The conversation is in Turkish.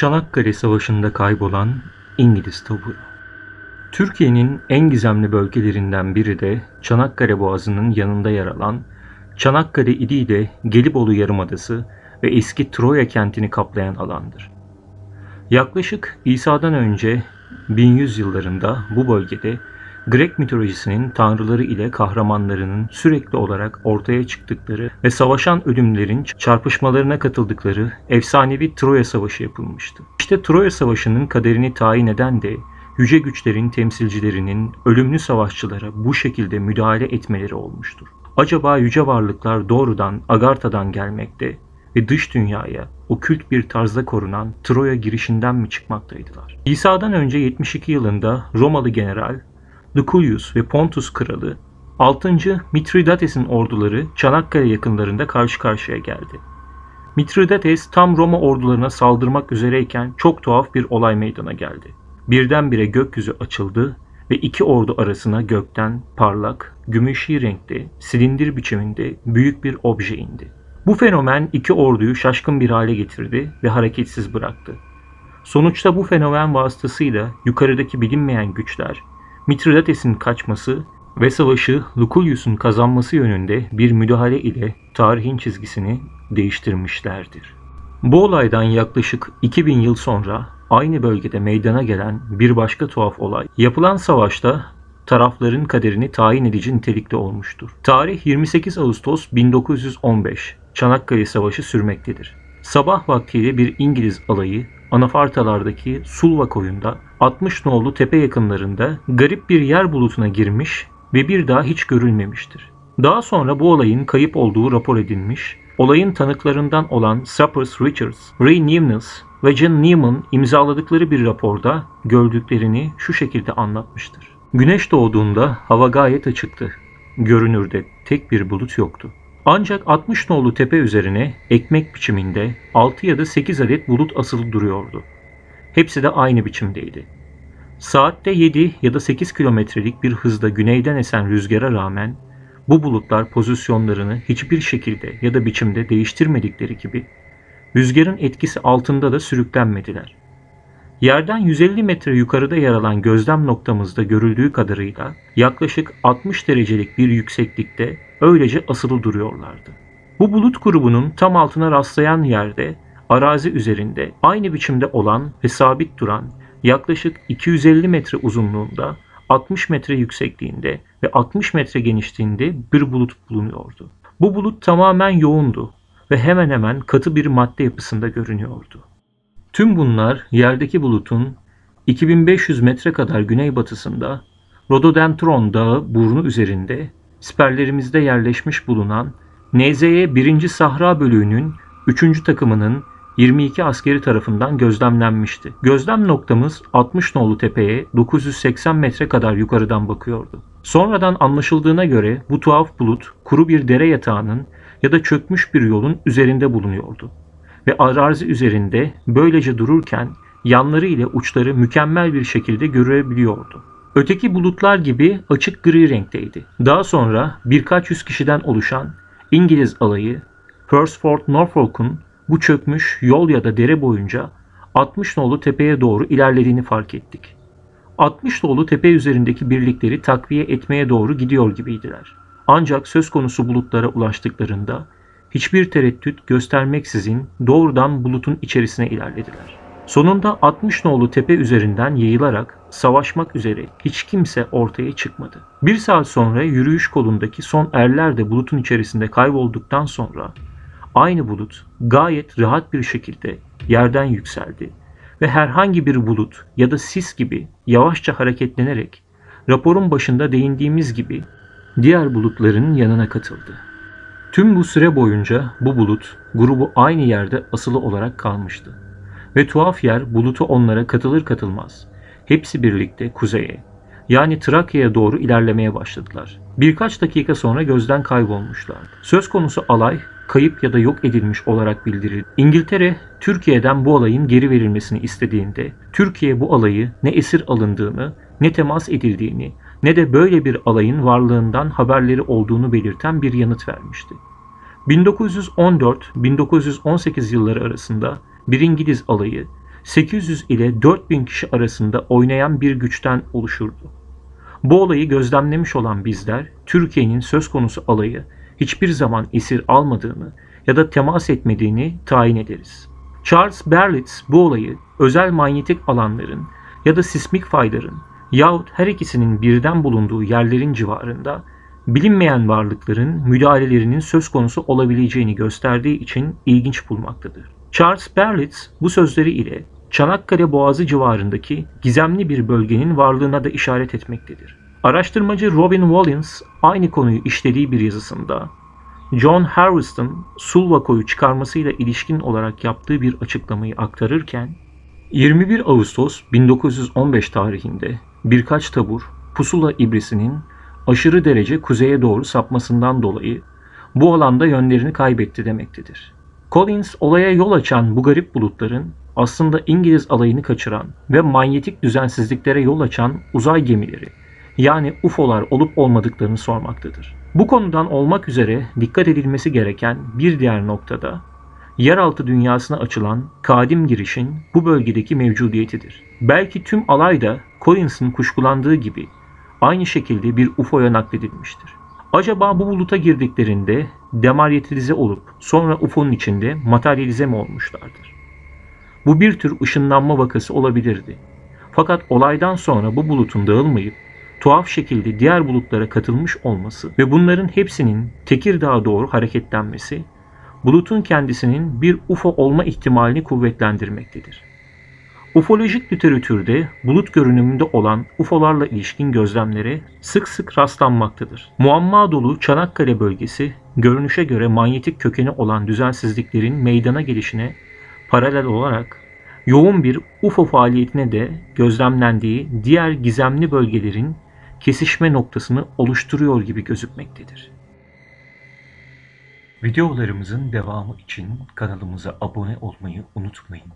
Çanakkale Savaşı'nda kaybolan İngiliz taburu. Türkiye'nin en gizemli bölgelerinden biri de Çanakkale Boğazı'nın yanında yer alan Çanakkale ili ile Gelibolu Yarımadası ve eski Troya kentini kaplayan alandır. Yaklaşık İsa'dan önce 1100 yıllarında bu bölgede Grek mitolojisinin tanrıları ile kahramanlarının sürekli olarak ortaya çıktıkları ve savaşan ölümlerin çarpışmalarına katıldıkları efsanevi Troya Savaşı yapılmıştı. İşte Troya Savaşı'nın kaderini tayin eden de yüce güçlerin temsilcilerinin ölümlü savaşçılara bu şekilde müdahale etmeleri olmuştur. Acaba yüce varlıklar doğrudan Agartha'dan gelmekte ve dış dünyaya okült bir tarzda korunan Troya girişinden mi çıkmaktaydılar? İsa'dan önce 72 yılında Romalı general Lucullus ve Pontus kralı 6. Mithridates'in orduları Çanakkale yakınlarında karşı karşıya geldi. Mithridates tam Roma ordularına saldırmak üzereyken çok tuhaf bir olay meydana geldi. Birdenbire gökyüzü açıldı ve iki ordu arasına gökten parlak, gümüşi renkli, silindir biçiminde büyük bir obje indi. Bu fenomen iki orduyu şaşkın bir hale getirdi ve hareketsiz bıraktı. Sonuçta bu fenomen vasıtasıyla yukarıdaki bilinmeyen güçler Mithridates'in kaçması ve savaşı Lucullus'un kazanması yönünde bir müdahale ile tarihin çizgisini değiştirmişlerdir. Bu olaydan yaklaşık 2000 yıl sonra aynı bölgede meydana gelen bir başka tuhaf olay, yapılan savaşta tarafların kaderini tayin edici nitelikte olmuştur. Tarih 28 Ağustos 1915, Çanakkale Savaşı sürmektedir. Sabah vaktiyle bir İngiliz alayı Anafartalardaki Sulva koyunda 60 nolu tepe yakınlarında garip bir yer bulutuna girmiş ve bir daha hiç görülmemiştir. Daha sonra bu olayın kayıp olduğu rapor edilmiş, olayın tanıklarından olan Sappers Richards, Ray Newnes ve John Newman imzaladıkları bir raporda gördüklerini şu şekilde anlatmıştır. Güneş doğduğunda hava gayet açıktı. Görünürde tek bir bulut yoktu. Ancak 60 nolu tepe üzerine ekmek biçiminde 6 ya da 8 adet bulut asılı duruyordu. Hepsi de aynı biçimdeydi. Saatte 7 ya da 8 kilometrelik bir hızda güneyden esen rüzgara rağmen bu bulutlar pozisyonlarını hiçbir şekilde ya da biçimde değiştirmedikleri gibi rüzgarın etkisi altında da sürüklenmediler. Yerden 150 metre yukarıda yer alan gözlem noktamızda görüldüğü kadarıyla yaklaşık 60 derecelik bir yükseklikte öylece asılı duruyorlardı. Bu bulut grubunun tam altına rastlayan yerde arazi üzerinde aynı biçimde olan ve sabit duran yaklaşık 250 metre uzunluğunda, 60 metre yüksekliğinde ve 60 metre genişliğinde bir bulut bulunuyordu. Bu bulut tamamen yoğundu ve hemen hemen katı bir madde yapısında görünüyordu. Tüm bunlar yerdeki bulutun 2500 metre kadar güneybatısında Rhododendron Dağı burnu üzerinde siperlerimizde yerleşmiş bulunan NZY 1. Sahra Bölüğü'nün 3. takımının 22 askeri tarafından gözlemlenmişti. Gözlem noktamız 60 nolu tepeye 980 metre kadar yukarıdan bakıyordu. Sonradan anlaşıldığına göre bu tuhaf bulut kuru bir dere yatağının ya da çökmüş bir yolun üzerinde bulunuyordu. Ve arazi üzerinde böylece dururken yanları ile uçları mükemmel bir şekilde görülebiliyordu. Öteki bulutlar gibi açık gri renkteydi. Daha sonra birkaç yüz kişiden oluşan İngiliz alayı First Norfolk'un bu çökmüş yol ya da dere boyunca 60 nolu tepeye doğru ilerlediğini fark ettik. 60 nolu tepe üzerindeki birlikleri takviye etmeye doğru gidiyor gibiydiler. Ancak söz konusu bulutlara ulaştıklarında hiçbir tereddüt göstermeksizin doğrudan bulutun içerisine ilerlediler. Sonunda 60 nolu tepe üzerinden yayılarak savaşmak üzere hiç kimse ortaya çıkmadı. Bir saat sonra yürüyüş kolundaki son erler de bulutun içerisinde kaybolduktan sonra aynı bulut gayet rahat bir şekilde yerden yükseldi ve herhangi bir bulut ya da sis gibi yavaşça hareketlenerek raporun başında değindiğimiz gibi diğer bulutların yanına katıldı. Tüm bu süre boyunca bu bulut grubu aynı yerde asılı olarak kalmıştı. Ve tuhaf yer bulutu onlara katılır katılmaz hepsi birlikte kuzeye yani Trakya'ya doğru ilerlemeye başladılar. Birkaç dakika sonra gözden kaybolmuşlardı. Söz konusu alay kayıp ya da yok edilmiş olarak bildirildi. İngiltere Türkiye'den bu alayın geri verilmesini istediğinde Türkiye bu alayı ne esir alındığını ne temas edildiğini ne de böyle bir alayın varlığından haberleri olduğunu belirten bir yanıt vermişti. 1914-1918 yılları arasında bir İngiliz alayı 800 ile 4000 kişi arasında oynayan bir güçten oluşurdu. Bu olayı gözlemlemiş olan bizler, Türkiye'nin söz konusu alayı hiçbir zaman esir almadığını ya da temas etmediğini tayin ederiz. Charles Berlitz bu olayı özel manyetik alanların ya da sismik fayların yahut her ikisinin birden bulunduğu yerlerin civarında bilinmeyen varlıkların müdahalelerinin söz konusu olabileceğini gösterdiği için ilginç bulmaktadır. Charles Berlitz bu sözleri ile Çanakkale Boğazı civarındaki gizemli bir bölgenin varlığına da işaret etmektedir. Araştırmacı Robin Wollins aynı konuyu işlediği bir yazısında John Harvest'ın Sulvako'yu çıkarmasıyla ilişkin olarak yaptığı bir açıklamayı aktarırken 21 Ağustos 1915 tarihinde birkaç tabur pusula ibresinin aşırı derece kuzeye doğru sapmasından dolayı bu alanda yönlerini kaybetti demektedir. Collins olaya yol açan bu garip bulutların aslında İngiliz alayını kaçıran ve manyetik düzensizliklere yol açan uzay gemileri yani UFO'lar olup olmadıklarını sormaktadır. Bu konudan olmak üzere dikkat edilmesi gereken bir diğer noktada yeraltı dünyasına açılan kadim girişin bu bölgedeki mevcudiyetidir. Belki tüm alay da Collins'ın kuşkulandığı gibi aynı şekilde bir UFO'ya nakledilmiştir. Acaba bu buluta girdiklerinde demaryetilize olup sonra UFO'nun içinde materyalize mi olmuşlardır? Bu bir tür ışınlanma vakası olabilirdi. Fakat olaydan sonra bu bulutun dağılmayıp tuhaf şekilde diğer bulutlara katılmış olması ve bunların hepsinin Tekirdağ'a doğru hareketlenmesi, bulutun kendisinin bir UFO olma ihtimalini kuvvetlendirmektedir. Ufolojik literatürde bulut görünümünde olan UFO'larla ilişkin gözlemlere sık sık rastlanmaktadır. Muamma dolu Çanakkale bölgesi, görünüşe göre manyetik kökeni olan düzensizliklerin meydana gelişine paralel olarak yoğun bir UFO faaliyetine de gözlemlendiği diğer gizemli bölgelerin kesişme noktasını oluşturuyor gibi gözükmektedir. Videolarımızın devamı için kanalımıza abone olmayı unutmayın.